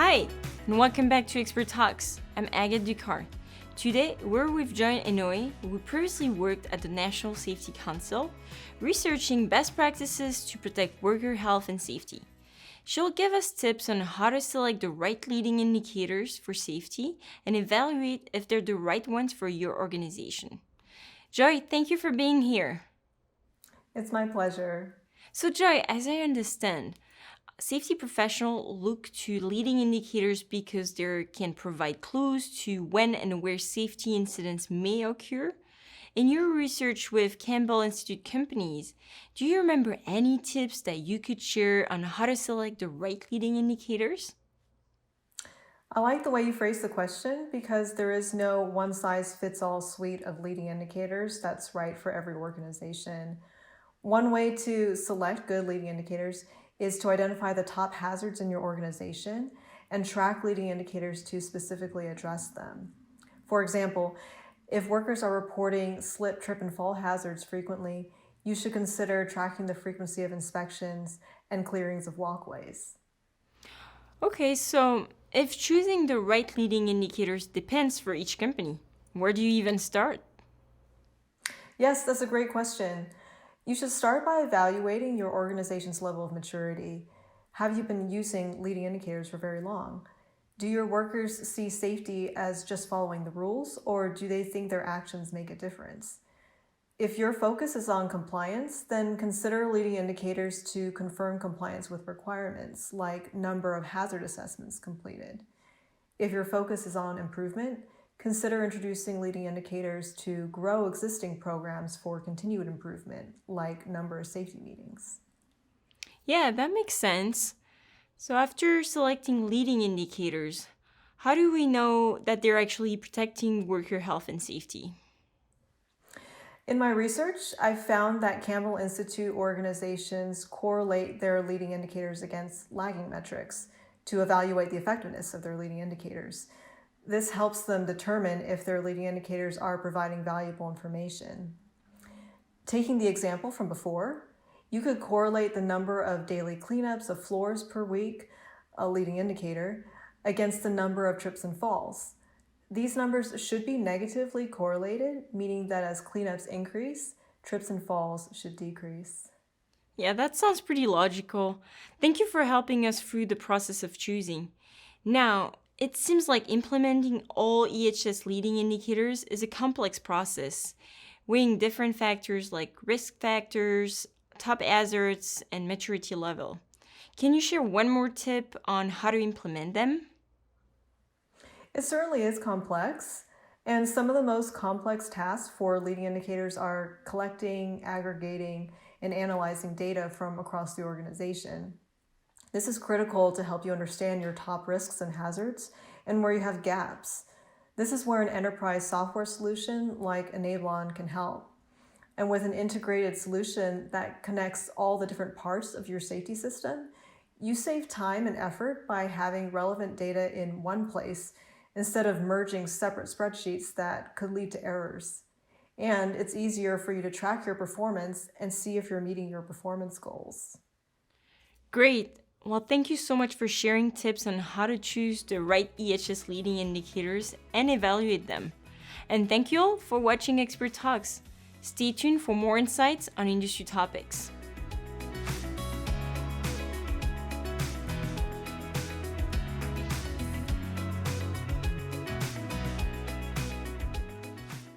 Hi, and welcome back to Expert Talks. I'm Agathe Ducard. Today, we're with Inouye, who previously worked at the National Safety Council, researching best practices to protect worker health and safety. She'll give us tips on how to select the right leading indicators for safety and evaluate if they're the right ones for your organization. Joy, thank you for being here. It's my pleasure. So Joy, as I understand, safety professionals look to leading indicators because they can provide clues to when and where safety incidents may occur. In your research with Campbell Institute companies, do you remember any tips that you could share on how to select the right leading indicators? I like the way you phrase the question because there is no one-size-fits-all suite of leading indicators that's right for every organization. One way to select good leading indicators is to identify the top hazards in your organization and track leading indicators to specifically address them. For example, if workers are reporting slip, trip, and fall hazards frequently, you should consider tracking the frequency of inspections and clearings of walkways. Okay, so if choosing the right leading indicators depends for each company, where do you even start? Yes, that's a great question. You should start by evaluating your organization's level of maturity. Have you been using leading indicators for very long? Do your workers see safety as just following the rules, or do they think their actions make a difference? If your focus is on compliance, then consider leading indicators to confirm compliance with requirements, like number of hazard assessments completed. If your focus is on improvement, consider introducing leading indicators to grow existing programs for continued improvement, like number of safety meetings. Yeah, that makes sense. So after selecting leading indicators, how do we know that they're actually protecting worker health and safety? In my research, I found that Campbell Institute organizations correlate their leading indicators against lagging metrics to evaluate the effectiveness of their leading indicators. This helps them determine if their leading indicators are providing valuable information. Taking the example from before, you could correlate the number of daily cleanups of floors per week, a leading indicator, against the number of trips and falls. These numbers should be negatively correlated, meaning that as cleanups increase, trips and falls should decrease. Yeah, that sounds pretty logical. Thank you for helping us through the process of choosing. Now, it seems like implementing all EHS leading indicators is a complex process, weighing different factors like risk factors, top hazards, and maturity level. Can you share one more tip on how to implement them? It certainly is complex, and some of the most complex tasks for leading indicators are collecting, aggregating, and analyzing data from across the organization. This is critical to help you understand your top risks and hazards and where you have gaps. This is where an enterprise software solution like Enablon can help. And with an integrated solution that connects all the different parts of your safety system, you save time and effort by having relevant data in one place instead of merging separate spreadsheets that could lead to errors. And it's easier for you to track your performance and see if you're meeting your performance goals. Great. Well, thank you so much for sharing tips on how to choose the right EHS leading indicators and evaluate them. And thank you all for watching Expert Talks. Stay tuned for more insights on industry topics.